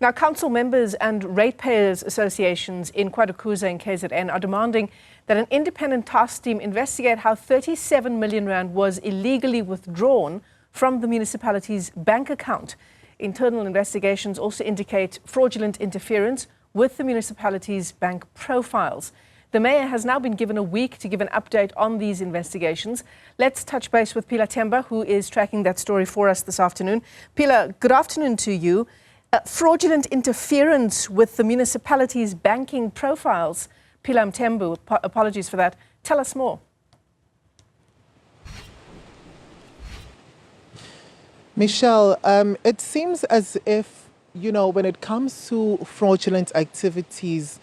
Now, council members and ratepayers associations in KwaDukuza and KZN are demanding that an independent task team investigate how 37 million rand was illegally withdrawn from the municipality's bank account. Internal investigations also indicate fraudulent interference with the municipality's bank profiles. The mayor has now been given a week to give an update on these investigations. Let's touch base with Phila, who is tracking that story for us this afternoon. Phila, good afternoon to you. Fraudulent interference with the municipality's banking profiles. Phila Mthembu, apologies for that. Tell us more. Michelle, it seems as if, when it comes to fraudulent activities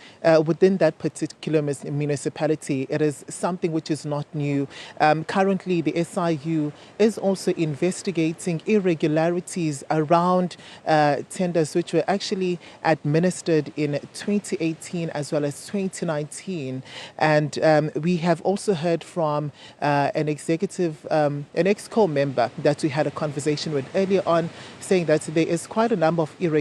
within that particular municipality, it is something which is not new. Currently, the SIU is also investigating irregularities around tenders which were actually administered in 2018 as well as 2019. And we have also heard from an ExCo member that we had a conversation with earlier on, saying that there is quite a number of irregularities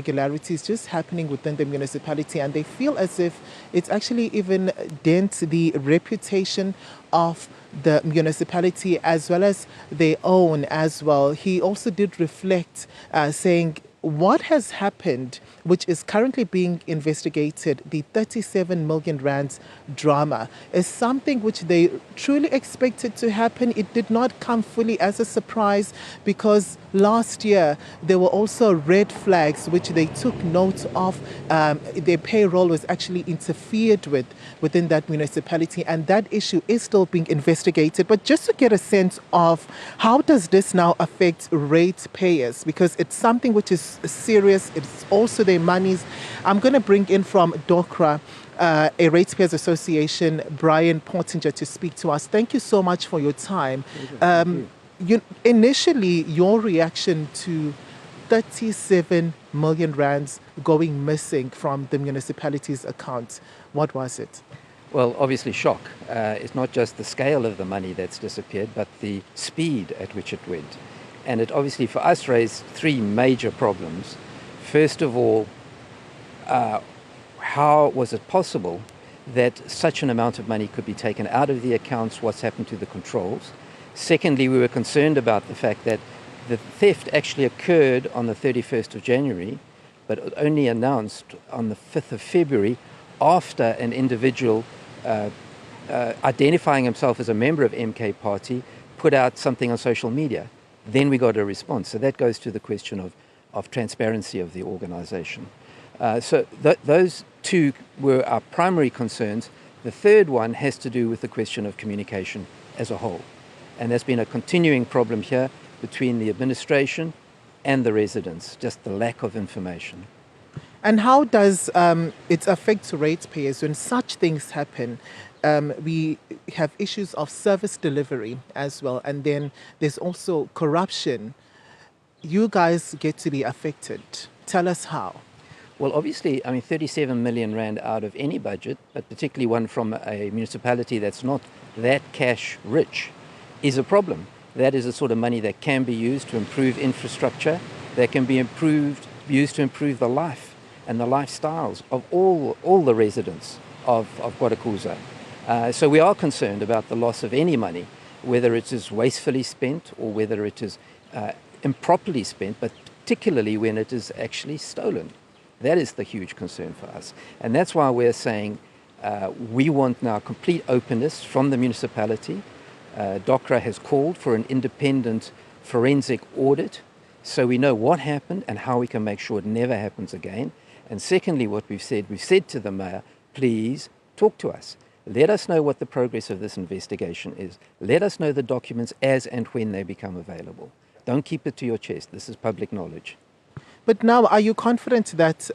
just happening within the municipality, and they feel as if it's actually even dents the reputation of the municipality as well as their own as well. He also did reflect, saying what has happened, which is currently being investigated, the 37 million rands drama, is something which they truly expected to happen. It did not come fully as a surprise, because last year there were also red flags which they took note of. Their payroll was actually interfered with within that municipality, and that issue is still being investigated. But just to get a sense of how does this now affect ratepayers, because it's something which is serious, it's also their monies. I'm going to bring in from DOCRA, a ratepayers association, Brian Pottinger, to speak to us. Thank you so much for your time. Initially, your reaction to 37 million rands going missing from the municipality's account, what was it? Well, obviously shock. It's not just the scale of the money that's disappeared, but the speed at which it went. And it obviously, for us, raised three major problems. First of all, how was it possible that such an amount of money could be taken out of the accounts? What's happened to the controls? Secondly, we were concerned about the fact that the theft actually occurred on the 31st of January, but only announced on the 5th of February after an individual identifying himself as a member of MK Party put out something on social media. Then we got a response. So that goes to the question of transparency of the organization. So those two were our primary concerns. The third one has to do with the question of communication as a whole. And there's been a continuing problem here between the administration and the residents, just the lack of information. And how does it affect ratepayers when such things happen? We have issues of service delivery as well, and then there's also corruption. You guys get to be affected. Tell us how. Well, obviously, 37 million rand out of any budget, but particularly one from a municipality that's not that cash rich, is a problem. That is the sort of money that can be used to improve infrastructure, that can be used to improve the life and the lifestyles of all the residents of KwaDukuza. So we are concerned about the loss of any money, whether it is wastefully spent or whether it is improperly spent, but particularly when it is actually stolen. That is the huge concern for us. And that's why we're saying we want now complete openness from the municipality. DOCRA has called for an independent forensic audit so we know what happened and how we can make sure it never happens again. And secondly, what we've said to the mayor, please talk to us. Let us know what the progress of this investigation is. Let us know the documents as and when they become available. Don't keep it to your chest. This is public knowledge. But now, are you confident that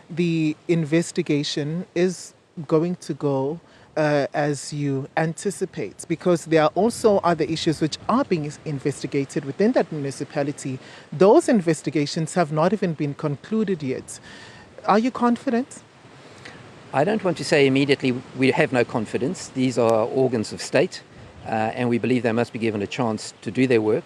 the investigation is going to go as you anticipate? Because there are also other issues which are being investigated within that municipality. Those investigations have not even been concluded yet. Are you confident? I don't want to say immediately we have no confidence. These are organs of state, and we believe they must be given a chance to do their work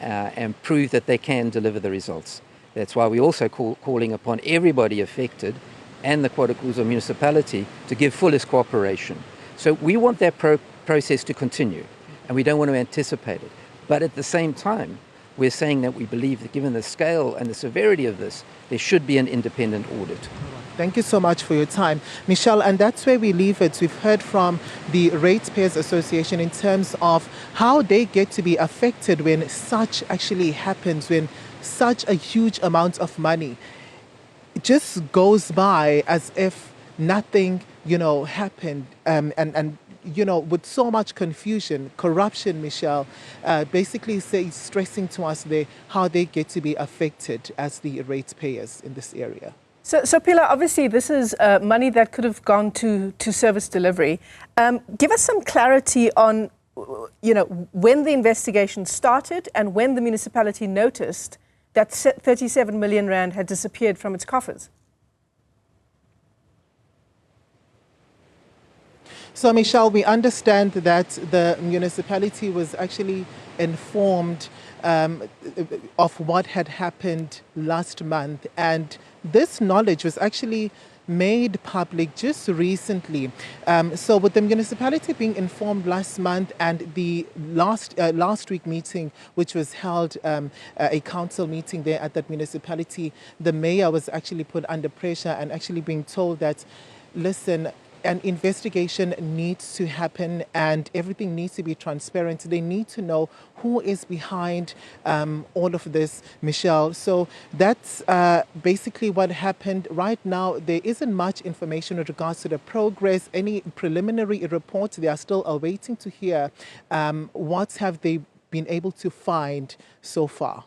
and prove that they can deliver the results. That's why we're also calling upon everybody affected and the KwaDukuza municipality to give fullest cooperation. So we want that process to continue, and we don't want to anticipate it. But at the same time, we're saying that we believe that given the scale and the severity of this, there should be an independent audit. Thank you so much for your time, Michelle. And that's where we leave it. We've heard from the Ratepayers Association in terms of how they get to be affected when such actually happens, when such a huge amount of money just goes by as if nothing, happened. And with so much confusion, corruption, Michelle, basically stressing to us there how they get to be affected as the ratepayers in this area. So Phila, obviously this is money that could have gone to service delivery. Give us some clarity on, when the investigation started and when the municipality noticed that 37 million rand had disappeared from its coffers. So, Michelle, we understand that the municipality was actually informed of what had happened last month, and this knowledge was actually made public just recently. So with the municipality being informed last month and the last week meeting, which was held, a council meeting there at that municipality, the mayor was actually put under pressure and actually being told that, listen, an investigation needs to happen and everything needs to be transparent. They need to know who is behind all of this, Michelle. So that's basically what happened. Right now, there isn't much information with regards to the progress, any preliminary reports. They are still awaiting to hear what have they been able to find so far.